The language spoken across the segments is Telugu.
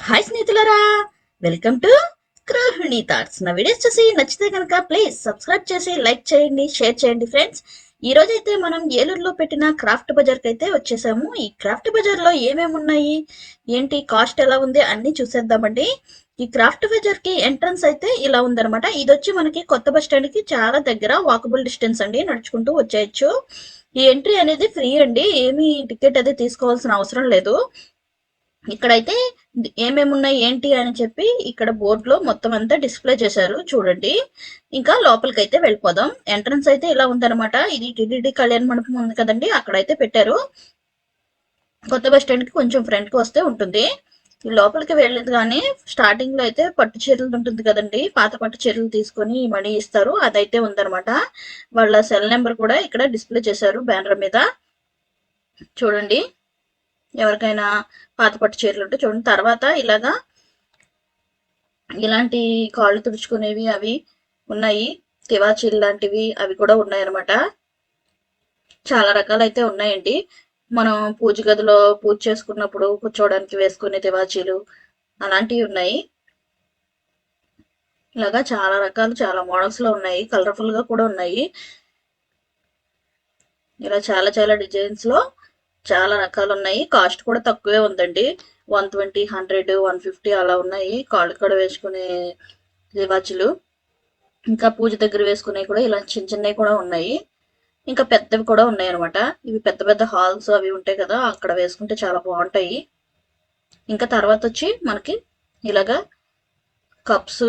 హాయ్ స్నేహితులారా, వెల్కమ్ టు గృహిణి థాట్స్. నా వీడియోస్ చూసి నచ్చితే కనుక ప్లీజ్ సబ్స్క్రైబ్ చేసి లైక్ చేయండి, షేర్ చేయండి ఫ్రెండ్స్. ఈ రోజు అయితే మనం ఏలూరులో పెట్టిన క్రాఫ్ట్ బజార్కి అయితే వచ్చేసాము. ఈ క్రాఫ్ట్ బజార్లో ఏమేమి ఉన్నాయి, ఏంటి కాస్ట్ ఎలా ఉంది అన్ని చూసేద్దామండి. ఈ క్రాఫ్ట్ బజార్ కి ఎంట్రన్స్ అయితే ఇలా ఉందన్నమాట. ఇది వచ్చి మనకి కొత్త బస్ స్టాండ్ కి చాలా దగ్గర, వాకబుల్ డిస్టెన్స్ అండి, నడుచుకుంటూ వచ్చేయచ్చు. ఈ ఎంట్రీ అనేది ఫ్రీ అండి, ఏమీ టికెట్ అయితే తీసుకోవాల్సిన అవసరం లేదు. ఇక్కడైతే ఏమేమి ఉన్నాయి ఏంటి అని చెప్పి ఇక్కడ బోర్డులో మొత్తం అంతా డిస్ప్లే చేశారు చూడండి. ఇంకా లోపలికి అయితే వెళ్ళిపోదాం. ఎంట్రన్స్ అయితే ఇలా ఉందన్నమాట. ఇది టిటిడి కళ్యాణ మండపం ఉంది కదండి, అక్కడైతే పెట్టారు. కొత్త బస్ స్టాండ్ కి కొంచెం ఫ్రంట్ కి వస్తే ఉంటుంది. ఈ లోపలికి వెళ్ళేది కానీ స్టార్టింగ్ లో అయితే పట్టు చీరలు ఉంటుంది కదండి, పాత పట్టు చీరలు తీసుకొని మనీ ఇస్తారు, అదైతే ఉందన్నమాట. వాళ్ళ సెల్ నెంబర్ కూడా ఇక్కడ డిస్ప్లే చేశారు బ్యానర్ మీద. చూడండి, ఎవరికైనా పాత పట్టు చీరలు ఉంటే చూడండి. తర్వాత ఇలాంటి కాళ్ళు తుడుచుకునేవి అవి ఉన్నాయి, తివాచీలు లాంటివి అవి కూడా ఉన్నాయి అనమాట. చాలా రకాలు అయితే ఉన్నాయండి. మనం పూజ గదిలో పూజ చేసుకున్నప్పుడు కూర్చోవడానికి వేసుకునే తివాచీలు అలాంటివి ఉన్నాయి. ఇలాగా చాలా రకాలు, చాలా మోడల్స్ లో ఉన్నాయి, కలర్ఫుల్ గా కూడా ఉన్నాయి. ఇలా చాలా చాలా డిజైన్స్ లో చాలా రకాలు ఉన్నాయి. కాస్ట్ కూడా తక్కువే ఉందండి. 120, 100, 150 అలా ఉన్నాయి కాళ్ళు కూడా వేసుకునే రివాచులు. ఇంకా పూజ దగ్గర వేసుకునేవి కూడా ఇలా చిన్న చిన్నవి కూడా ఉన్నాయి. ఇంకా పెద్దవి కూడా ఉన్నాయి అనమాట. ఇవి పెద్ద పెద్ద హాల్స్ అవి ఉంటాయి కదా, అక్కడ వేసుకుంటే చాలా బాగుంటాయి. ఇంకా తర్వాత వచ్చి మనకి ఇలాగా కప్స్,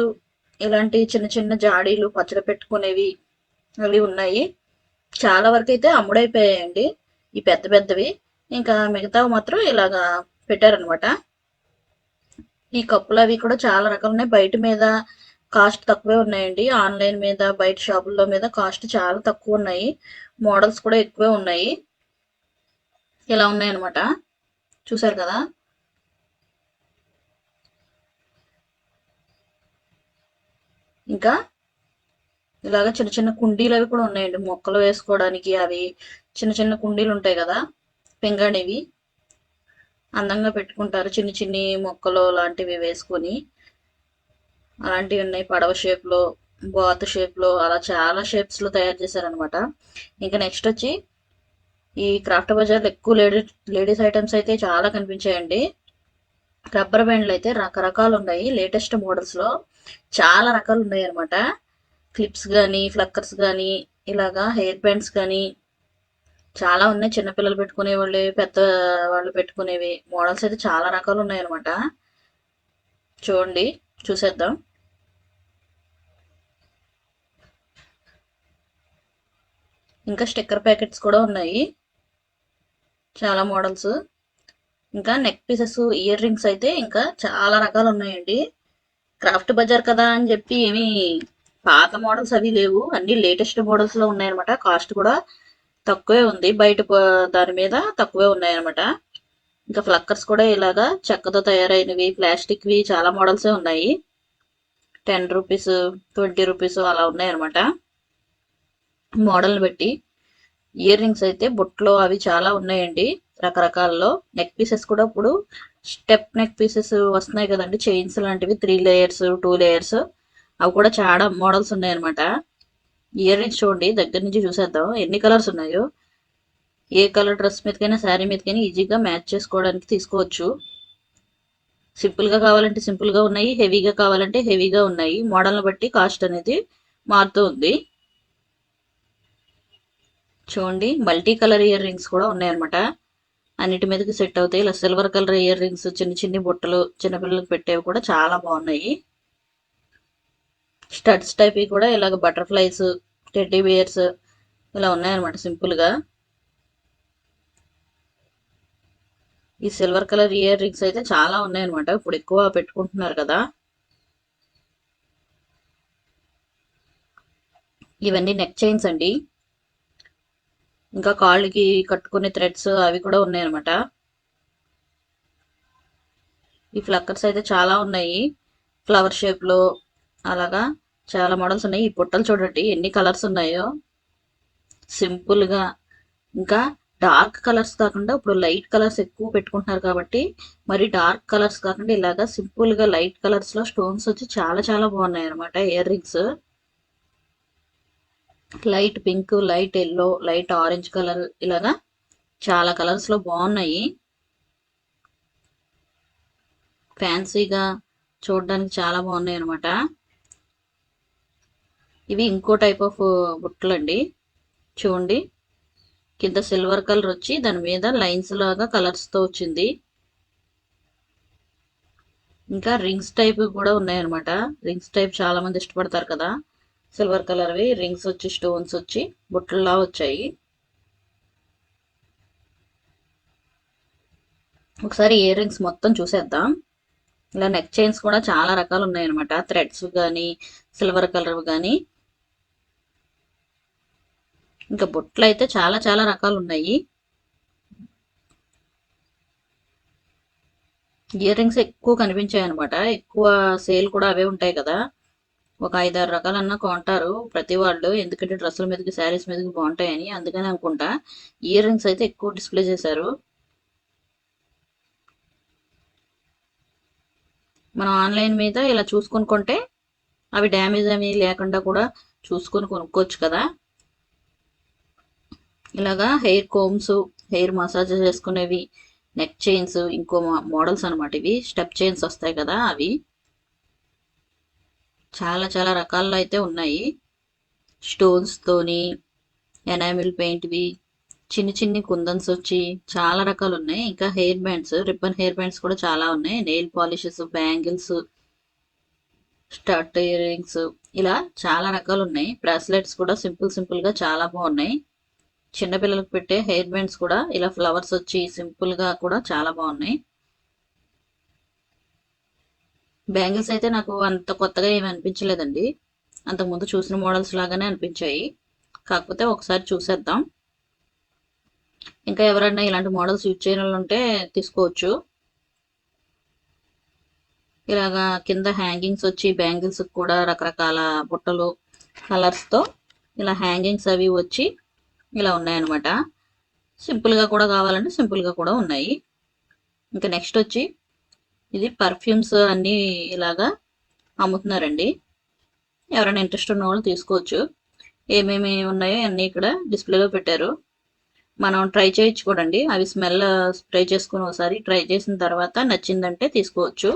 ఇలాంటి చిన్న చిన్న జాడీలు పచ్చడి పెట్టుకునేవి అవి ఉన్నాయి. చాలా వరకు అయితే అమ్ముడైపోయాయండి ఈ పెద్ద పెద్దవి. ఇంకా మిగతావి మాత్రం ఇలాగా పెట్టారనమాట. ఈ కప్పులు అవి కూడా చాలా రకాలు ఉన్నాయి. బయట మీద కాస్ట్ తక్కువే ఉన్నాయండి. ఆన్లైన్ మీద, బయట షాపుల్లో మీద కాస్ట్ చాలా తక్కువ ఉన్నాయి. మోడల్స్ కూడా ఎక్కువే ఉన్నాయి. ఇలా ఉన్నాయన్నమాట, చూసారు కదా. ఇంకా ఇలాగ చిన్న చిన్న కుండీలు అవి కూడా ఉన్నాయండి, మొక్కలు వేసుకోవడానికి. అవి చిన్న చిన్న కుండీలు ఉంటాయి కదా, పింగాణివి అందంగా పెట్టుకుంటారు, చిన్న చిన్ని మొక్కలు లాంటివి వేసుకొని. అలాంటివి ఉన్నాయి, పడవ షేప్ లో, బాత్ షేప్ లో, అలా చాలా షేప్స్ లో తయారు చేశారనమాట. ఇంకా నెక్స్ట్ వచ్చి ఈ క్రాఫ్ట్ బజార్ ఎక్కువ లేడీస్ ఐటమ్స్ అయితే చాలా కనిపించాయండి. రబ్బర్ బ్యాండ్లు అయితే రకరకాలు ఉన్నాయి, లేటెస్ట్ మోడల్స్ లో చాలా రకాలు ఉన్నాయి అనమాట. క్లిప్స్ కానీ, ఫ్లక్కర్స్ కానీ, ఇలాగా హెయిర్ బ్యాండ్స్ కానీ చాలా ఉన్నాయి. చిన్నపిల్లలు పెట్టుకునే వాళ్ళు, పెద్ద వాళ్ళు పెట్టుకునేవి మోడల్స్ అయితే చాలా రకాలు ఉన్నాయి అనమాట. చూడండి, చూసేద్దాం. ఇంకా స్టిక్కర్ ప్యాకెట్స్ కూడా ఉన్నాయి, చాలా మోడల్స్. ఇంకా నెక్ పీసెస్, ఇయర్ రింగ్స్ అయితే ఇంకా చాలా రకాలు ఉన్నాయండి. క్రాఫ్ట్ బజార్ కదా అని చెప్పి ఏమి పాత మోడల్స్ అవి లేవు, అన్ని లేటెస్ట్ మోడల్స్ లో ఉన్నాయన్నమాట. కాస్ట్ కూడా తక్కువే ఉంది, బయట దాని మీద తక్కువే ఉన్నాయన్నమాట. ఇంకా ఫ్లక్కర్స్ కూడా ఇలాగా చెక్కతో తయారైనవి, ప్లాస్టిక్వి చాలా మోడల్సే ఉన్నాయి. 10 రూపీస్, 20 రూపీస్ అలా ఉన్నాయన్నమాట మోడల్ని బట్టి. ఇయర్ రింగ్స్ అయితే బుట్టలో అవి చాలా ఉన్నాయండి రకరకాల్లో. నెక్ పీసెస్ కూడా ఇప్పుడు స్టెప్ నెక్ పీసెస్ వస్తున్నాయి కదండి, చైన్స్ లాంటివి, 3 లేయర్స్, 2 లేయర్స్, అవి కూడా చాలా మోడల్స్ ఉన్నాయన్నమాట. ఇయర్ రింగ్స్ చూడండి, దగ్గర నుంచి చూసేద్దాం ఎన్ని కలర్స్ ఉన్నాయో. ఏ కలర్ డ్రెస్ మీదకైనా, శారీ మీదకైనా ఈజీగా మ్యాచ్ చేసుకోవడానికి తీసుకోవచ్చు. సింపుల్ గా కావాలంటే సింపుల్ గా ఉన్నాయి, హెవీగా కావాలంటే హెవీగా ఉన్నాయి. మోడల్ని బట్టి కాస్ట్ అనేది మారుతూ ఉంది. చూడండి, మల్టీ కలర్ ఇయర్ రింగ్స్ కూడా ఉన్నాయన్నమాట. అన్నిటి మీదకి సెట్ అవుతాయి. ఇలా సిల్వర్ కలర్ ఇయర్ రింగ్స్, చిన్న చిన్ని బుట్టలు, చిన్నపిల్లలకు పెట్టేవి కూడా చాలా బాగున్నాయి. స్టడ్స్ టైప్ కూడా ఇలాగ బటర్ఫ్లైస్, టెడ్డీ బియర్స్ ఇలా ఉన్నాయన్నమాట సింపుల్ గా. ఈ సిల్వర్ కలర్ ఇయర్ రింగ్స్ అయితే చాలా ఉన్నాయన్నమాట, ఇప్పుడు ఎక్కువ పెట్టుకుంటున్నారు కదా. ఇవన్నీ నెక్ చైన్స్ అండి. ఇంకా కాళ్ళకి కట్టుకునే థ్రెడ్స్ అవి కూడా ఉన్నాయన్నమాట. ఈ ఫ్లక్కర్స్ అయితే చాలా ఉన్నాయి, ఫ్లవర్ షేప్ లో అలాగా చాలా మోడల్స్ ఉన్నాయి. ఈ పుట్టలు చూడండి ఎన్ని కలర్స్ ఉన్నాయో, సింపుల్ గా. ఇంకా డార్క్ కలర్స్ కాకుండా ఇప్పుడు లైట్ కలర్స్ ఎక్కువ పెట్టుకుంటున్నారు కాబట్టి మరి డార్క్ కలర్స్ కాకుండా ఇలాగా సింపుల్ గా లైట్ కలర్స్ లో స్టోన్స్ వచ్చి చాలా చాలా బాగున్నాయి అనమాట ear rings. Light pink, light yellow, light orange colour, ఇలాగా చాలా కలర్స్ లో బాగున్నాయి. ఫ్యాన్సీగా చూడడానికి చాలా బాగున్నాయి అనమాట. ఇవి ఇంకో టైప్ ఆఫ్ బుట్టలు అండి. చూడండి, కింద సిల్వర్ కలర్ వచ్చి దాని మీద లైన్స్ లాగా కలర్స్ తో వచ్చింది. ఇంకా రింగ్స్ టైప్ కూడా ఉన్నాయన్నమాట. రింగ్స్ టైప్ చాలా మంది ఇష్టపడతారు కదా, సిల్వర్ కలర్వి రింగ్స్ వచ్చి స్టోన్స్ వచ్చి బుట్టల్లా వచ్చాయి. ఒకసారి ఇయర్ రింగ్స్ మొత్తం చూసేద్దాం. ఇలా నెక్ చైన్స్ కూడా చాలా రకాలు ఉన్నాయన్నమాట. థ్రెడ్స్ కానీ సిల్వర్ కలర్ కానీ, ఇంకా బుట్టలు అయితే చాలా చాలా రకాలు ఉన్నాయి. ఇయర్ రింగ్స్ ఎక్కువ కనిపించాయి అనమాట. ఎక్కువ సేల్ కూడా అవే ఉంటాయి కదా. ఒక 5-6 రకాలన్నా కొంటారు ప్రతి వాళ్ళు, ఎందుకంటే డ్రెస్సుల మీదకి శారీస్ మీదకి బాగుంటాయని. అందుకని అనుకుంటా ఇయర్ రింగ్స్ అయితే ఎక్కువ డిస్ప్లే చేశారు. మనం ఆన్లైన్ మీద ఇలా చూసుకొని కొంటే అవి డ్యామేజ్ అవి లేకుండా కూడా చూసుకొని కొనుక్కోవచ్చు కదా. ఇలాగా హెయిర్ కోమ్స్, హెయిర్ మసాజ్ చేసుకునేవి, నెక్ చైన్స్, ఇంకో మోడల్స్ అనమాట. ఇవి స్టెప్ చైన్స్ వస్తాయి కదా అవి. చాలా చాలా రకాల్లో అయితే ఉన్నాయి. స్టోన్స్ తోని, ఎనామిల్ పెయింట్వి, చిన్ని చిన్ని కుందన్స్ వచ్చి చాలా రకాలు ఉన్నాయి. ఇంకా hair bands, ribbon hair bands కూడా చాలా ఉన్నాయి. Nail polishes, bangles, stud ear rings, ఇలా చాలా రకాలు ఉన్నాయి. బ్రాస్లెట్స్ కూడా సింపుల్ సింపుల్ గా చాలా బాగున్నాయి. చిన్నపిల్లలకు పెట్టే హెయిర్ బ్యాండ్స్ కూడా ఇలా ఫ్లవర్స్ వచ్చి సింపుల్ గా కూడా చాలా బాగున్నాయి. బ్యాంగిల్స్ అయితే నాకు అంత కొత్తగా ఏమి అనిపించలేదండి. అంతకుముందు చూసిన మోడల్స్ లాగానే అనిపించాయి. కాకపోతే ఒకసారి చూసేద్దాం. ఇంకా ఎవరైనా ఇలాంటి మోడల్స్ యూజ్ చేయని వాళ్ళు ఉంటే తీసుకోవచ్చు. ఇలాగా కింద హ్యాంగింగ్స్ వచ్చి బ్యాంగిల్స్ కూడా రకరకాల బుట్టలు కలర్స్ తో ఇలా హ్యాంగింగ్స్ అవి వచ్చి ఇలా ఉన్నాయన్నమాట. సింపుల్ గా కూడా కావాలంటే సింపుల్ గా కూడా ఉన్నాయి. ఇంకా నెక్స్ట్ వచ్చి ఇది పర్ఫ్యూమ్స్ అన్ని ఇలాగా అమ్ముతున్నారండి. ఎవరైనా ఇంట్రెస్ట్ ఉన్న వాళ్ళు తీసుకోవచ్చు. ఏమేమి ఉన్నాయో అన్ని ఇక్కడ డిస్ప్లేలో పెట్టారు. మనం ట్రై చేయించుకోండి. అవి స్మెల్ స్ప్రే చేసుకుని ఒకసారి ట్రై చేసిన తర్వాత నచ్చిందంటే తీసుకోవచ్చు.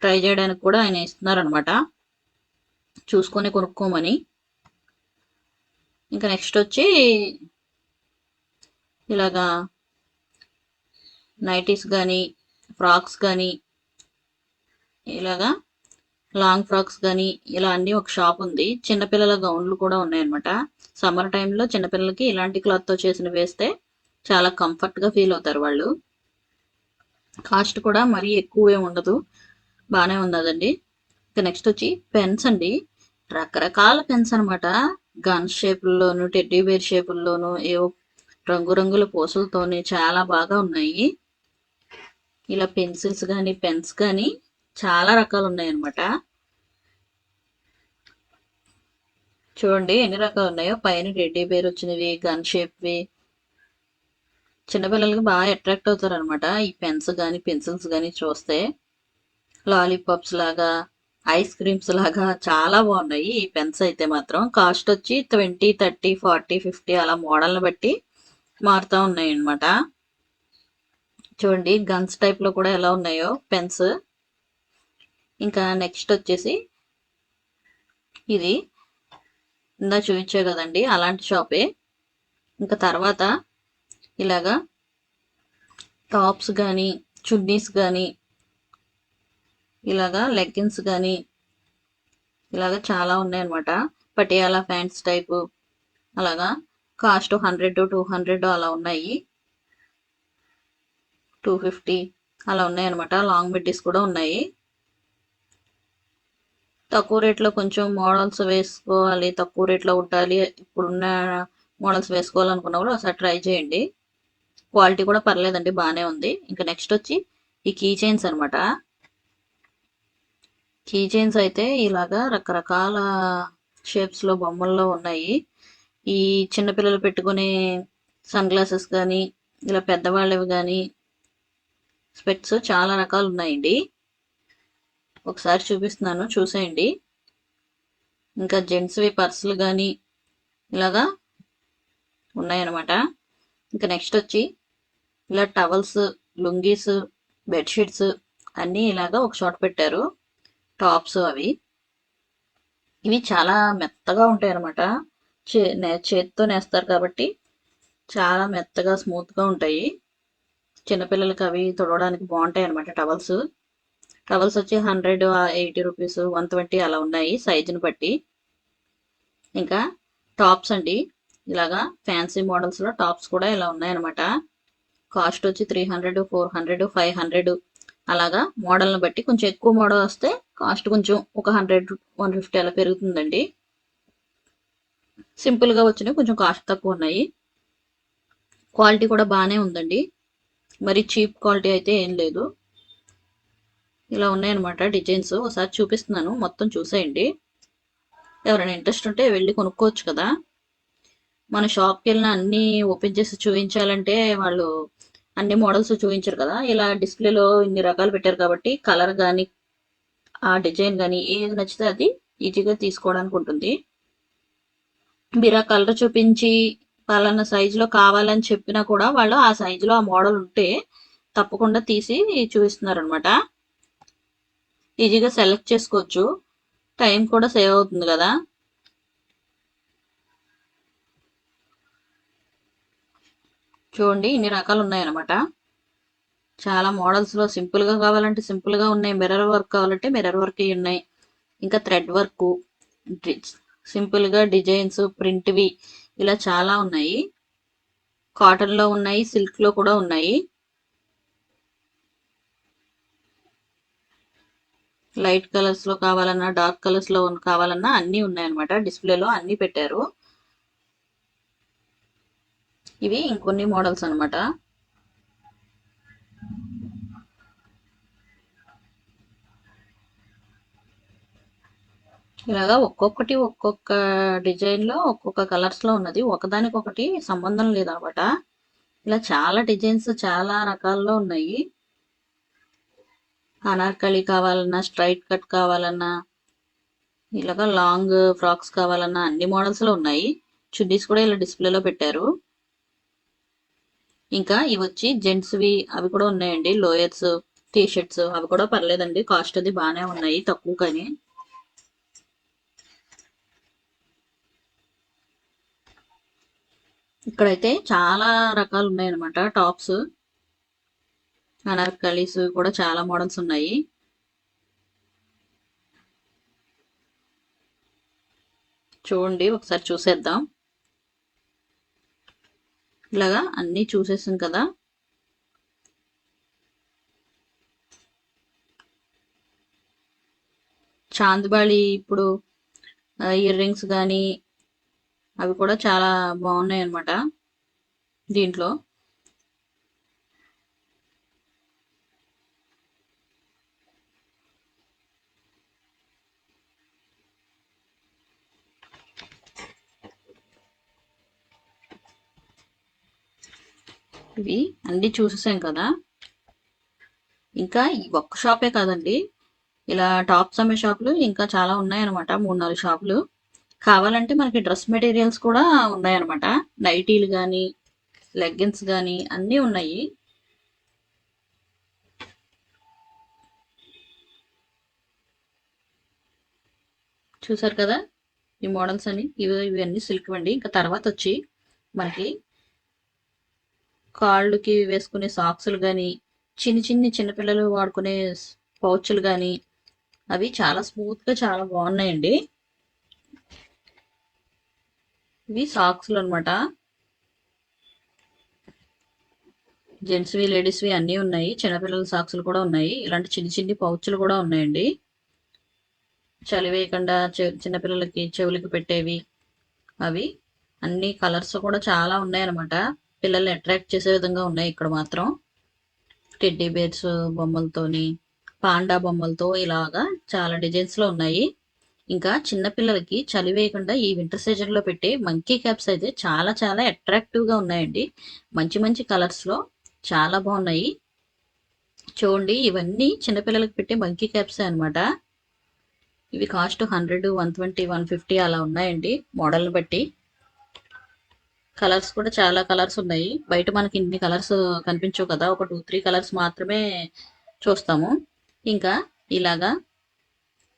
ట్రై చేయడానికి కూడా ఆయన ఇస్తున్నారనమాట, చూసుకొని కొనుక్కోమని. ఇంకా నెక్స్ట్ వచ్చి ఇలాగా నైటీస్ కానీ, ఫ్రాక్స్ కానీ, ఇలాగా లాంగ్ ఫ్రాక్స్ కానీ, ఇలా అన్ని ఒక షాప్ ఉంది. చిన్నపిల్లల గౌన్లు కూడా ఉన్నాయన్నమాట. సమ్మర్ టైంలో చిన్నపిల్లలకి ఇలాంటి క్లాత్ తో చేసిన వేస్తే చాలా కంఫర్ట్ గా ఫీల్ అవుతారు వాళ్ళు. కాస్ట్ కూడా మరీ ఎక్కువే ఉండదు, బాగానే ఉన్నదండి. ఇంకా నెక్స్ట్ వచ్చి పెన్స్ అండి. రకరకాల పెన్స్ అనమాట. గన్ షేపుల్లోను, టెడ్డీ బేర్ షేపుల్లోను, ఏవో రంగురంగుల పూసలతోని చాలా బాగా ఉన్నాయి. ఇలా పెన్సిల్స్ కానీ పెన్స్ కానీ చాలా రకాలు ఉన్నాయన్నమాట. చూడండి ఎన్ని రకాలు ఉన్నాయో. పైన టెడ్డీ బేర్ వచ్చినవి, గన్ షేప్వి. చిన్నపిల్లలకి బాగా అట్రాక్ట్ అవుతారు అనమాట ఈ పెన్స్ కానీ పెన్సిల్స్ కానీ చూస్తే. లాలీపాప్స్ లాగా, ఐస్ క్రీమ్స్ లాగా చాలా బాగున్నాయి ఈ పెన్స్ అయితే మాత్రం. కాస్ట్ వచ్చి 20, 30, 40, 50 అలా మోడల్ని బట్టి మారుతూ ఉన్నాయి అనమాట. చూడండి గన్స్ టైప్ లో కూడా ఎలా ఉన్నాయో పెన్స్. ఇంకా నెక్స్ట్ వచ్చేసి ఇది ఇందా చూపించే కదండి అలాంటి షాపే. ఇంకా తర్వాత ఇలాగా టాప్స్ కానీ, చున్నీస్ కానీ, ఇలాగా లెగ్గిన్స్ కానీ, ఇలాగా చాలా ఉన్నాయన్నమాట. పటియాలా ప్యాంట్స్ టైపు అలాగా. కాస్ట్ 100-200 అలా ఉన్నాయి. 250 అలా ఉన్నాయన్నమాట. లాంగ్ మిడ్డీస్ కూడా ఉన్నాయి. తక్కువ రేట్లో కొంచెం మోడల్స్ వేసుకోవాలి, తక్కువ రేట్లో ఉండాలి, ఇప్పుడున్న మోడల్స్ వేసుకోవాలనుకున్న కూడా ఒకసారి ట్రై చేయండి. క్వాలిటీ కూడా పర్లేదండి, బాగానే ఉంది. ఇంకా నెక్స్ట్ వచ్చి ఈ కీ చైన్స్ అనమాట. కీ చైన్స్ అయితే ఇలాగా రకరకాల షేప్స్ లో బొమ్మల్లో ఉన్నాయి. ఈ చిన్నపిల్లలు పెట్టుకునే సన్ గ్లాసెస్ కానీ ఇలా పెద్దవాళ్ళవి కానీ స్పెక్ట్స్ చాలా రకాలు ఉన్నాయండి. ఒకసారి చూపిస్తున్నాను, చూసేయండి. ఇంకా జెంట్స్వి పర్సులు కానీ ఇలాగా ఉన్నాయన్నమాట. ఇంకా నెక్స్ట్ వచ్చి ఇలా టవల్స్, లుంగీస్, బెడ్షీట్స్ అన్నీ ఇలాగా ఒక చోట పెట్టారు. టాప్స్ అవి ఇవి చాలా మెత్తగా ఉంటాయి అనమాట. చేతితో నేస్తారు కాబట్టి చాలా మెత్తగా స్మూత్గా ఉంటాయి. చిన్నపిల్లలకి అవి తొడవడానికి బాగుంటాయి అనమాట. టవల్స్ టవల్స్ వచ్చి 100, 80 రూపీస్, 120 అలా ఉన్నాయి సైజుని బట్టి. ఇంకా టాప్స్ అండి, ఇలాగా ఫ్యాన్సీ మోడల్స్లో టాప్స్ కూడా ఇలా ఉన్నాయన్నమాట. కాస్ట్ వచ్చి 300, 400, 500 అలాగా మోడల్ని బట్టి. కొంచెం ఎక్కువ మోడల్ వస్తే కాస్ట్ కొంచెం ఒక 100, 150 అలా పెరుగుతుందండి. సింపుల్గా వచ్చినాయి కొంచెం కాస్ట్ తక్కువ ఉన్నాయి. క్వాలిటీ కూడా బాగానే ఉందండి, మరి చీప్ క్వాలిటీ అయితే ఏం లేదు. ఇలా ఉన్నాయన్నమాట డిజైన్స్. ఒకసారి చూపిస్తున్నాను, మొత్తం చూసేయండి. ఎవరైనా ఇంట్రెస్ట్ ఉంటే వెళ్ళి కొనుక్కోవచ్చు కదా. మన షాప్కి వెళ్ళిన అన్నీ ఓపెన్ చేసి చూపించాలంటే వాళ్ళు అన్ని మోడల్స్ చూపించరు కదా. ఇలా డిస్ప్లేలో ఇన్ని రకాలు పెట్టారు కాబట్టి కలర్ కానీ ఆ డిజైన్ కానీ ఏది నచ్చితే అది ఈజీగా తీసుకోవడానికి ఉంటుంది. మీరు ఆ కలర్ చూపించి పలానా సైజులో కావాలని చెప్పినా కూడా వాళ్ళు ఆ సైజులో ఆ మోడల్ ఉంటే తప్పకుండా తీసి చూపిస్తున్నారు అనమాట. ఈజీగా సెలెక్ట్ చేసుకోవచ్చు, టైం కూడా సేవ్ అవుతుంది కదా. చూడండి ఇన్ని రకాలు ఉన్నాయన్నమాట. చాలా మోడల్స్లో సింపుల్గా కావాలంటే సింపుల్గా ఉన్నాయి, మిర్రర్ వర్క్ కావాలంటే మిర్రర్ వర్క్ ఉన్నాయి, ఇంకా థ్రెడ్ వర్క్, సింపుల్గా డిజైన్స్, ప్రింట్వి ఇలా చాలా ఉన్నాయి. కాటన్లో ఉన్నాయి, సిల్క్లో కూడా ఉన్నాయి. లైట్ కలర్స్లో కావాలన్నా డార్క్ కలర్స్లో కావాలన్నా అన్నీ ఉన్నాయన్నమాట. డిస్ప్లేలో అన్నీ పెట్టారు. ఇవి ఇంకొన్ని మోడల్స్ అనమాట. ఇలాగా ఒక్కొక్కటి ఒక్కొక్క డిజైన్లో ఒక్కొక్క కలర్స్లో ఉన్నది, ఒకదానికొకటి సంబంధం లేదనమాట. ఇలా చాలా డిజైన్స్ చాలా రకాల్లో ఉన్నాయి. అనార్కలి కావాలన్నా, స్ట్రైట్ కట్ కావాలన్నా, ఇలాగా లాంగ్ ఫ్రాక్స్ కావాలన్నా అన్ని మోడల్స్లో ఉన్నాయి. చున్నీస్ కూడా ఇలా డిస్ప్లేలో పెట్టారు. ఇంకా ఇవి వచ్చి జెంట్స్వి అవి కూడా ఉన్నాయండి. లోయర్స్, టీ షర్ట్స్ అవి కూడా పర్లేదండి, కాస్ట్ అది బాగానే ఉన్నాయి, తక్కువ కానీ. ఇక్కడైతే చాలా రకాలు ఉన్నాయన్నమాట. టాప్స్, అనార్కలీస్ కూడా చాలా మోడల్స్ ఉన్నాయి. చూడండి ఒకసారి చూసేద్దాం. ఇలాగా అన్నీ చూసేసాం కదా. చాందిబాళి ఇప్పుడు ఇయర్ రింగ్స్ కానీ అవి కూడా చాలా బాగున్నాయి అన్నమాట దీంట్లో. ఇవి అన్నీ చూసేసాం కదా. ఇంకా ఈ ఒక్క షాపే కాదండి, ఇలా టాప్స్ అమ్మే షాపులు ఇంకా చాలా ఉన్నాయన్నమాట, 3-4 షాపులు. కావాలంటే మనకి డ్రెస్ మెటీరియల్స్ కూడా ఉన్నాయన్నమాట. నైటీలు కానీ లెగ్గిన్స్ కానీ అన్నీ ఉన్నాయి. చూసారు కదా ఈ మోడల్స్ అని. ఇవన్నీ సిల్క్ అండి. ఇంకా తర్వాత వచ్చి మనకి కాళ్ళకి వేసుకునే సాక్సులు కానీ, చిన్నపిల్లలు వాడుకునే పౌచులు కానీ అవి చాలా స్మూత్గా చాలా బాగున్నాయండి. ఇవి సాక్స్లు అనమాట. జెంట్స్వి, లేడీస్వి అన్నీ ఉన్నాయి. చిన్నపిల్లల సాక్సులు కూడా ఉన్నాయి. ఇలాంటి చిన్ని పౌచులు కూడా ఉన్నాయండి. చలి వేయకుండా చిన్నపిల్లలకి చెవులకి పెట్టేవి అవి. అన్ని కలర్స్ కూడా చాలా ఉన్నాయన్నమాట. పిల్లల్ని అట్రాక్ట్ చేసే విధంగా ఉన్నాయి ఇక్కడ మాత్రం. టెడ్డీ బేర్స్ బొమ్మలతోని, పాండా బొమ్మలతో ఇలాగా చాలా డిజైన్స్లో ఉన్నాయి. ఇంకా చిన్న పిల్లలకి చలి వేయకుండా ఈ వింటర్ సీజన్ లో పెట్టే మంకీ క్యాప్స్ అయితే చాలా చాలా అట్రాక్టివ్ గా ఉన్నాయండి. మంచి మంచి కలర్స్ లో చాలా బాగున్నాయి. చూడండి, ఇవన్నీ చిన్నపిల్లలకి పెట్టే మంకీ క్యాప్స్ అన్నమాట. ఇవి కాస్ట్ 100, 120, 150 అలా ఉన్నాయండి మోడల్ని బట్టి. కలర్స్ కూడా చాలా కలర్స్ ఉన్నాయి. బయట మనకి ఇన్ని కలర్స్ కనిపించవు కదా, ఒక 2-3 కలర్స్ మాత్రమే చూస్తాము. ఇంకా ఇలాగా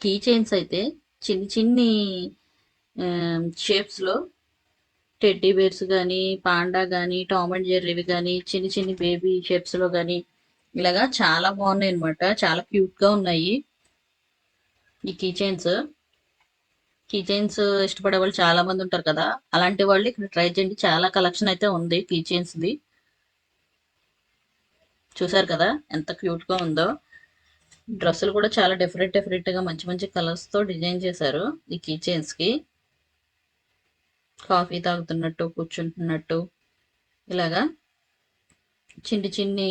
కీ చైన్స్ అయితే చిన్ని చిన్ని షేప్స్లో టెడ్డీ బేర్స్ కానీ, పాండా కానీ, టామ్ అండ్ జెర్రీవి కానీ, చిన్ని చిన్ని బేబీ షేప్స్లో కానీ ఇలాగా చాలా బాగున్నాయి అనమాట. చాలా క్యూట్గా ఉన్నాయి ఈ కీ చైన్స్ ఇష్టపడే వాళ్ళు చాలా మంది ఉంటారు కదా, అలాంటి వాళ్ళు ఇక్కడ ట్రై చేయండి. చాలా కలెక్షన్ అయితే ఉంది కీ చైన్స్ది. చూసారు కదా ఎంత క్యూట్గా ఉందో. డ్రెస్సులు కూడా చాలా డిఫరెంట్ డిఫరెంట్గా మంచి మంచి కలర్స్తో డిజైన్ చేశారు ఈ కీ చైన్స్కి. కాఫీ తాగుతున్నట్టు, కూర్చుంటున్నట్టు, ఇలాగా చిన్ని చిన్ని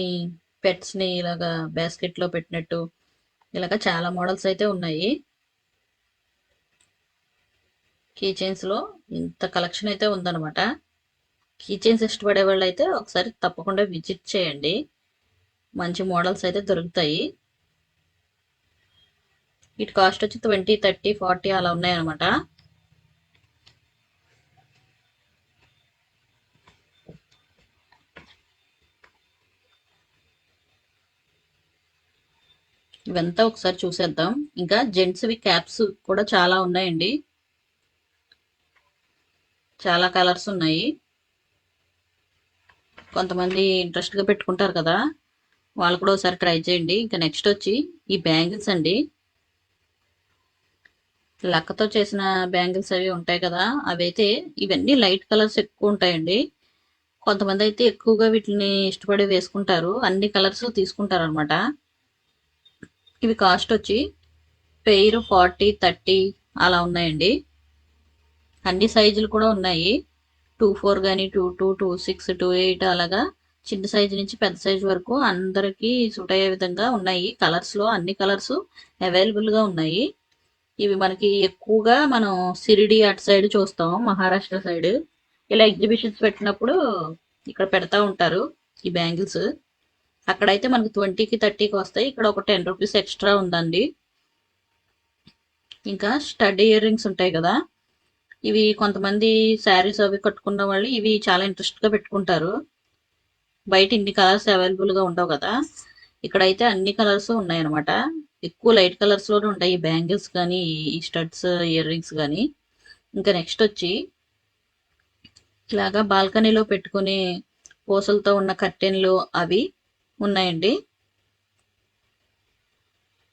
పెట్స్ని ఇలాగా బాస్కెట్లో పెట్టినట్టు, ఇలాగా చాలా మోడల్స్ అయితే ఉన్నాయి. కీ చైన్స్లో ఇంత కలెక్షన్ అయితే ఉందన్నమాట. కీ చైన్స్ ఇష్టపడే వాళ్ళు అయితే ఒకసారి తప్పకుండా విజిట్ చేయండి. మంచి మోడల్స్ అయితే దొరుకుతాయి. వీటి కాస్ట్ వచ్చి 20, 30, 40 అలా ఉన్నాయన్నమాట. ఇవంతా ఒకసారి చూసేద్దాం. ఇంకా జెంట్స్వి క్యాప్స్ కూడా చాలా ఉన్నాయండి. చాలా కలర్స్ ఉన్నాయి. కొంతమంది ఇంట్రెస్ట్గా పెట్టుకుంటారు కదా, వాళ్ళు కూడా ఒకసారి ట్రై చేయండి. ఇంకా నెక్స్ట్ వచ్చి ఈ బ్యాంగిల్స్ అండి. లక్కతో చేసిన బ్యాంగిల్స్ అవి ఉంటాయి కదా, అవైతే ఇవన్నీ లైట్ కలర్స్ ఎక్కువ ఉంటాయండి. కొంతమంది అయితే ఎక్కువగా వీటిని ఇష్టపడి వేసుకుంటారు, అన్ని కలర్స్ తీసుకుంటారు అనమాట. ఇవి కాస్ట్ వచ్చి పెయిర్ 40, 30 అలా ఉన్నాయండి. అన్ని సైజులు కూడా ఉన్నాయి. 24 కానీ, 22, 26, 28 అలాగా చిన్న సైజు నుంచి పెద్ద సైజు వరకు అందరికీ సూట్ అయ్యే విధంగా ఉన్నాయి. కలర్స్లో అన్ని కలర్స్ అవైలబుల్గా ఉన్నాయి. ఇవి మనకి ఎక్కువగా మనం సిరిడి అటు సైడ్ చూస్తాం, మహారాష్ట్ర సైడ్. ఇలా ఎగ్జిబిషన్స్ పెట్టినప్పుడు ఇక్కడ పెడతా ఉంటారు ఈ బ్యాంగిల్స్. అక్కడైతే మనకి 20కి 30కి వస్తాయి, ఇక్కడ ఒక 10 రూపీస్ ఎక్స్ట్రా ఉందండి. ఇంకా స్టడ్ ఇయర్ రింగ్స్ ఉంటాయి కదా, ఇవి కొంతమంది శారీస్ అవి కట్టుకున్న వాళ్ళు ఇవి చాలా ఇంట్రెస్ట్గా పెట్టుకుంటారు. బయట ఇన్ని కలర్స్ అవైలబుల్గా ఉండవు కదా, ఇక్కడైతే అన్ని కలర్స్ ఉన్నాయన్నమాట. ఎక్కువ లైట్ కలర్స్లోనే ఉంటాయి ఈ బ్యాంగిల్స్ కానీ, ఈ స్టడ్స్ ఇయర్ రింగ్స్ కానీ. ఇంకా నెక్స్ట్ వచ్చి ఇలాగా బాల్కనీలో పెట్టుకునే పూసలతో ఉన్న కర్టెన్లు అవి ఉన్నాయండి.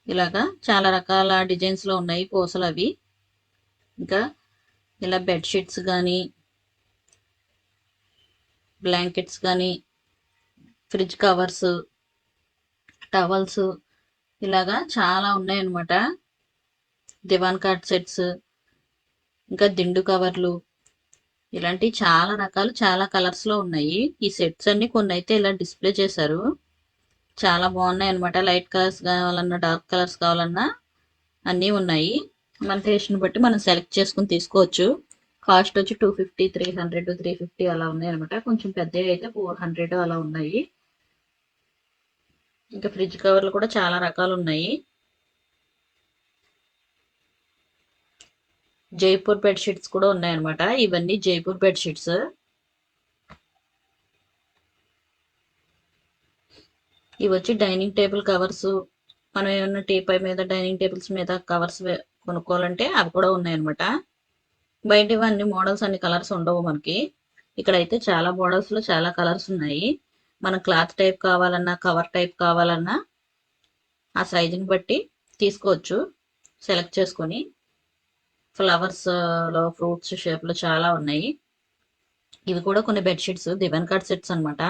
ఇలాగా చాలా రకాల డిజైన్స్లో ఉన్నాయి పూసలు అవి. ఇంకా ఇలా బెడ్షీట్స్ కానీ, బ్లాంకెట్స్ కానీ, ఫ్రిడ్జ్ కవర్స్, టవల్స్ ఇలాగా చాలా ఉన్నాయన్నమాట. దివాన్ కార్డ్ సెట్స్, ఇంకా దిండు కవర్లు, ఇలాంటి చాలా రకాలు చాలా కలర్స్లో ఉన్నాయి. ఈ సెట్స్ అన్ని కొన్ని అయితే ఇలా డిస్ప్లే చేశారు. చాలా బాగున్నాయి అనమాట. లైట్ కలర్స్ కావాలన్నా, డార్క్ కలర్స్ కావాలన్నా అన్నీ ఉన్నాయి. మన టేస్ట్ని బట్టి మనం సెలెక్ట్ చేసుకుని తీసుకోవచ్చు. కాస్ట్ వచ్చి 250, 300, 350 అలా ఉన్నాయి అనమాట. కొంచెం పెద్దవి అయితే 400 అలా ఉన్నాయి. ఇంకా ఫ్రిడ్జ్ కవర్లు కూడా చాలా రకాలు ఉన్నాయి. జైపూర్ బెడ్షీట్స్ కూడా ఉన్నాయన్నమాట. ఇవన్నీ జైపూర్ బెడ్షీట్స్. ఇవి వచ్చి డైనింగ్ టేబుల్ కవర్స్. మనం ఏమన్నా టీపై మీద, డైనింగ్ టేబుల్స్ మీద కవర్స్ కొనుక్కోవాలంటే అవి కూడా ఉన్నాయన్నమాట. బయట ఇవన్నీ మోడల్స్ అన్ని కలర్స్ ఉండవు మనకి. ఇక్కడైతే చాలా మోడల్స్లో చాలా కలర్స్ ఉన్నాయి. మనం క్లాత్ టైప్ కావాలన్నా, కవర్ టైప్ కావాలన్నా ఆ సైజుని బట్టి తీసుకోవచ్చు సెలెక్ట్ చేసుకొని. ఫ్లవర్స్లో ఫ్రూట్స్ షేప్లో చాలా ఉన్నాయి. ఇవి కూడా కొన్ని బెడ్షీట్స్, దివాన్ కార్డ్ సెట్స్ అనమాట.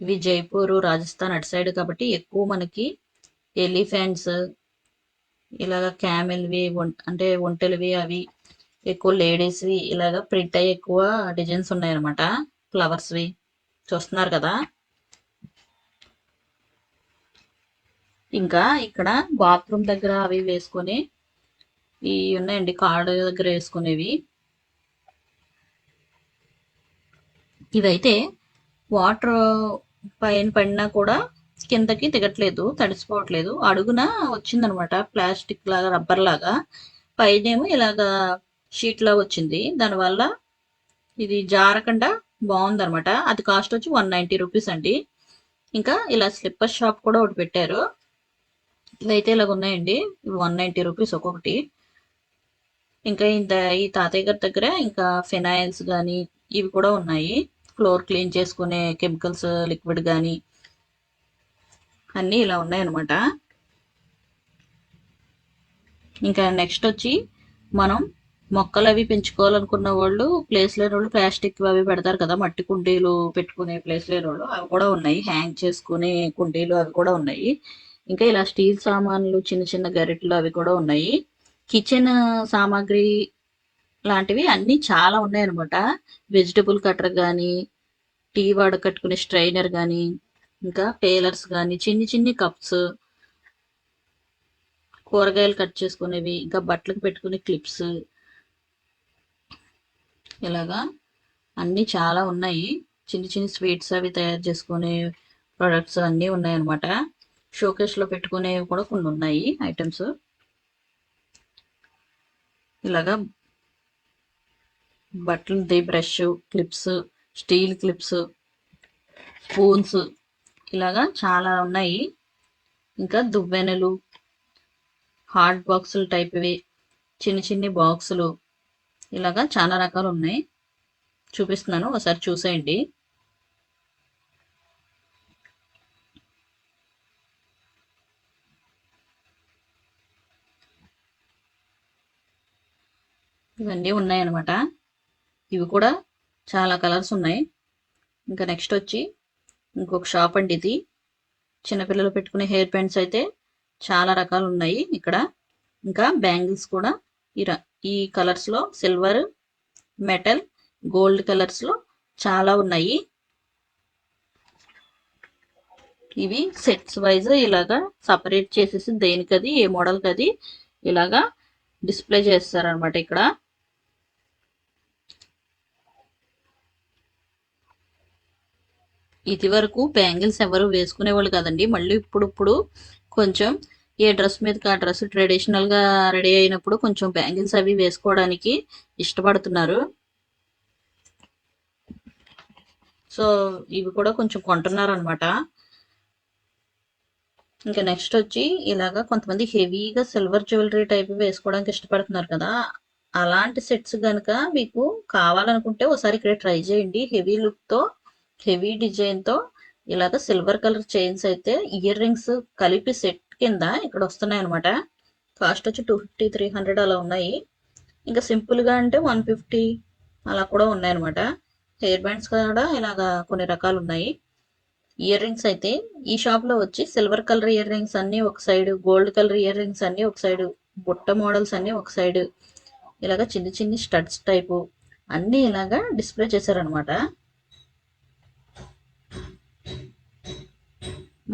ఇవి జైపూర్, రాజస్థాన్ అటు సైడ్ కాబట్టి ఎక్కువ మనకి ఎలిఫెంట్స్, ఇలాగ క్యామెల్వి అంటే ఒంటెలవి అవి ఎక్కువ లేడీస్వి ఇలాగ ప్రింట్ అయ్యి ఎక్కువ డిజైన్స్ ఉన్నాయన్నమాట. ఫ్లవర్స్వి చూస్తున్నారు కదా. ఇంకా ఇక్కడ బాత్రూమ్ దగ్గర అవి వేసుకొని ఉన్నాయండి, కాళ్ళ దగ్గర వేసుకునేవి. ఇవైతే వాటర్ పైన పడినా కూడా కిందకి దిగట్లేదు, తడిసిపోవట్లేదు. అడుగున వచ్చిందనమాట ప్లాస్టిక్ లాగా, రబ్బర్ లాగా. పైనేమో ఇలాగా షీట్ లాగా వచ్చింది. దానివల్ల ఇది జారకుండా బాగుందనమాట. అది కాస్ట్ వచ్చి 190 రూపీస్ అండి. ఇంకా ఇలా స్లిప్పర్ షాప్ కూడా ఒకటి పెట్టారు. ఇవైతే ఇలాగ ఉన్నాయండి. ఇవి 190 రూపీస్ ఒక్కొక్కటి. ఇంకా ఈ తాతయ్య గారి దగ్గర ఇంకా ఫినాయిల్స్ కానీ ఇవి కూడా ఉన్నాయి. ఫ్లోర్ క్లీన్ చేసుకునే కెమికల్స్ లిక్విడ్ కానీ అన్నీ ఇలా ఉన్నాయన్నమాట. ఇంకా నెక్స్ట్ వచ్చి మనం మొక్కలు అవి పెంచుకోవాలనుకున్న వాళ్ళు, ప్లేస్ లేని వాళ్ళు ప్లాస్టిక్ అవి పెడతారు కదా, మట్టి కుండీలు పెట్టుకునే ప్లేస్ లేని వాళ్ళు, అవి కూడా ఉన్నాయి. హ్యాంగ్ చేసుకునే కుండీలు అవి కూడా ఉన్నాయి. ఇంకా ఇలా స్టీల్ సామాన్లు, చిన్న చిన్న గరిటెలు అవి కూడా ఉన్నాయి. కిచెన్ సామాగ్రి లాంటివి అన్నీ చాలా ఉన్నాయన్నమాట. వెజిటబుల్ కటర్ కానీ, టీ కట్టుకునే స్ట్రైనర్ కానీ, ఇంకా పేలర్స్ కానీ, చిన్ని చిన్ని కప్స్, కూరగాయలు కట్ చేసుకునేవి, ఇంకా బట్టలకు పెట్టుకునే క్లిప్స్, ఇలాగా అన్నీ చాలా ఉన్నాయి. చిన్ని చిన్ని స్వీట్స్ అవి తయారు చేసుకునే ప్రొడక్ట్స్ అన్నీ ఉన్నాయన్నమాట. షోకేస్లో పెట్టుకునేవి కూడా కొన్ని ఉన్నాయి ఐటమ్స్. ఇలాగా బట్టలది brush, clips, steel clips, spoons, ఇలాగా చాలా ఉన్నాయి. ఇంకా దువ్వెనలు, హాట్ బాక్సులు టైప్వి, చిన్న చిన్ని బాక్సులు, ఇలాగా చాలా రకాలు ఉన్నాయి. చూపిస్తున్నాను, ఒకసారి చూసేయండి. ఇవన్నీ ఉన్నాయన్నమాట. ఇవి కూడా చాలా కలర్స్ ఉన్నాయి. ఇంకా నెక్స్ట్ వచ్చి ఇంకొక షాప్ అండి ఇది. చిన్నపిల్లలు పెట్టుకునే హెయిర్ బ్యాండ్స్ అయితే చాలా రకాలు ఉన్నాయి ఇక్కడ. ఇంకా బ్యాంగిల్స్ కూడా ఈ కలర్స్లో సిల్వర్, మెటల్, గోల్డ్ కలర్స్లో చాలా ఉన్నాయి. ఇవి సెట్స్ వైజ్ ఇలాగా సపరేట్ చేసేసి దేనికది ఏ మోడల్కి అది ఇలాగా డిస్ప్లే చేస్తారనమాట ఇక్కడ. ఇది వరకు బ్యాంగిల్స్ ఎవరు వేసుకునేవాళ్ళు కదండి. మళ్ళీ ఇప్పుడు కొంచెం ఏ డ్రెస్ మీదకి ఆ డ్రెస్ ట్రెడిషనల్గా రెడీ అయినప్పుడు కొంచెం బ్యాంగిల్స్ అవి వేసుకోవడానికి ఇష్టపడుతున్నారు. సో ఇవి కూడా కొంచెం కొంటున్నారు అనమాట. ఇంకా నెక్స్ట్ వచ్చి ఇలాగా కొంతమంది హెవీగా సిల్వర్ జ్యువెలరీ టైప్ వేసుకోవడానికి ఇష్టపడుతున్నారు కదా, అలాంటి సెట్స్ కనుక మీకు కావాలనుకుంటే ఒకసారి ఇక్కడ ట్రై చేయండి. హెవీ లుక్తో, హెవీ డిజైన్తో ఇలాగ సిల్వర్ కలర్ చైన్స్ అయితే ఇయర్ రింగ్స్ కలిపి సెట్ కింద ఇక్కడ వస్తున్నాయి అనమాట. కాస్ట్ వచ్చి 250, 300 అలా ఉన్నాయి. ఇంకా సింపుల్గా అంటే 150 అలా కూడా ఉన్నాయన్నమాట. హెయిర్ బ్యాండ్స్ కూడా ఇలాగా కొన్ని రకాలు ఉన్నాయి. ఇయర్ రింగ్స్ అయితే ఈ షాప్లో వచ్చి సిల్వర్ కలర్ ఇయర్ రింగ్స్ అన్నీ ఒక side, gold colour ear rings అన్నీ ఒక సైడ్, బుట్ట మోడల్స్ అన్నీ ఒక సైడ్, ఇలాగ చిన్ని చిన్ని స్టడ్స్ టైపు అన్నీ ఇలాగా డిస్ప్లే చేశారనమాట.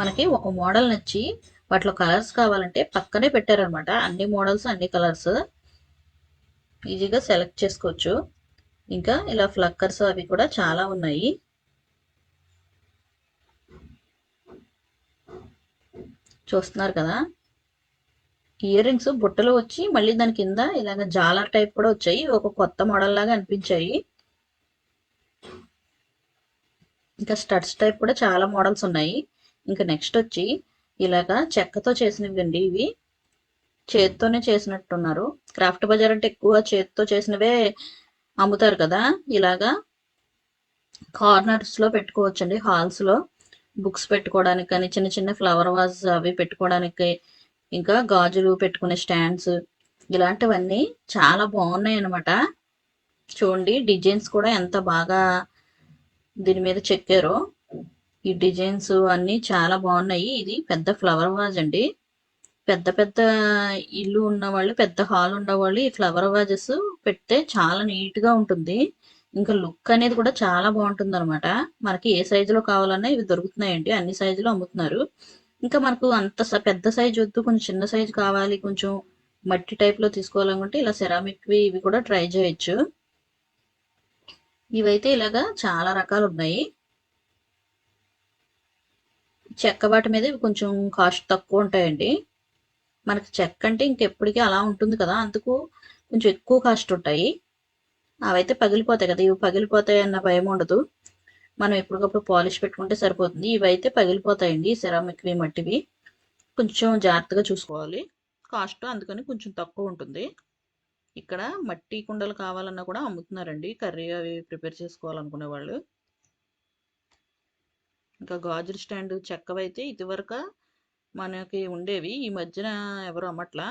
మనకి ఒక మోడల్ నచ్చి వాటిలో కలర్స్ కావాలంటే పక్కనే పెట్టారనమాట. అన్ని మోడల్స్, అన్ని కలర్స్ ఈజీగా సెలెక్ట్ చేసుకోవచ్చు. ఇంకా ఇలా ఫ్లక్కర్స్ అవి కూడా చాలా ఉన్నాయి. చూస్తున్నారు కదా, ఇయర్ రింగ్స్ బుట్టలు వచ్చి మళ్ళీ దాని కింద ఇలాగ జాలర్ టైప్ కూడా వచ్చాయి. ఒక కొత్త మోడల్ లాగా అనిపించాయి. ఇంకా స్టడ్స్ టైప్ కూడా చాలా మోడల్స్ ఉన్నాయి. ఇంకా నెక్స్ట్ వచ్చి ఇలాగా చెక్కతో చేసినవి అండి. ఇవి చేతితోనే చేసినట్టున్నారు. క్రాఫ్ట్ బజార్ అంటే ఎక్కువ చేతితో చేసినవే అమ్ముతారు కదా. ఇలాగా కార్నర్స్లో పెట్టుకోవచ్చండి, హాల్స్లో బుక్స్ పెట్టుకోవడానికి కానీ, చిన్న చిన్న ఫ్లవర్ వాజ్ అవి పెట్టుకోవడానికి, ఇంకా గాజులు పెట్టుకునే స్టాండ్స్, ఇలాంటివన్నీ చాలా బాగున్నాయి అన్నమాట. చూడండి డిజైన్స్ కూడా ఎంత బాగా దీని మీద చెక్కారో. ఈ డిజైన్స్ అన్నీ చాలా బాగున్నాయి. ఇది పెద్ద ఫ్లవర్ వాజ్ అండి. పెద్ద పెద్ద ఇల్లు ఉన్నవాళ్ళు, పెద్ద హాల్ ఉన్నవాళ్ళు ఈ ఫ్లవర్ వాజెస్ పెడితే చాలా నీట్గా ఉంటుంది. ఇంకా లుక్ అనేది కూడా చాలా బాగుంటుంది అనమాట. మనకి ఏ సైజులో కావాలన్నా ఇవి దొరుకుతున్నాయండి, అన్ని సైజులో అమ్ముతున్నారు. ఇంకా మనకు అంత పెద్ద సైజు వద్దు, కొంచెం చిన్న సైజు కావాలి, కొంచెం మట్టి టైప్లో తీసుకోవాలనుకుంటే ఇలా సెరామిక్వి ఇవి కూడా ట్రై చేయొచ్చు. ఇవైతే ఇలాగా చాలా రకాలు ఉన్నాయి. చెక్క వాటి మీద ఇవి కొంచెం కాస్ట్ తక్కువ ఉంటాయండి. మనకి చెక్క అంటే ఇంకెప్పటికీ అలా ఉంటుంది కదా, అందుకు కొంచెం ఎక్కువ కాస్ట్ ఉంటాయి. అవైతే పగిలిపోతాయి కదా, ఇవి పగిలిపోతాయి అన్న భయం ఉండదు. మనం ఎప్పటికప్పుడు పాలిష్ పెట్టుకుంటే సరిపోతుంది. ఇవైతే పగిలిపోతాయండి, సెరామిక్వి మట్టివి. కొంచెం జాగ్రత్తగా చూసుకోవాలి. కాస్ట్ అందుకని కొంచెం తక్కువ ఉంటుంది. ఇక్కడ మట్టి కుండలు కావాలన్నా కూడా అమ్ముతున్నారండి, కర్రీ అవి ప్రిపేర్ చేసుకోవాలనుకునే వాళ్ళు. ఇంకా గాజుల స్టాండ్ చెక్కవైతే ఇదివరకు మనకి ఉండేవి, ఈ మధ్యన ఎవరు అమ్మట్లా.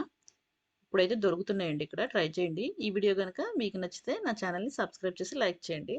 ఇప్పుడైతే దొరుకుతున్నాయండి ఇక్కడ, ట్రై చేయండి. ఈ వీడియో కనుక మీకు నచ్చితే నా ఛానల్ని సబ్స్క్రైబ్ చేసి లైక్ చేయండి.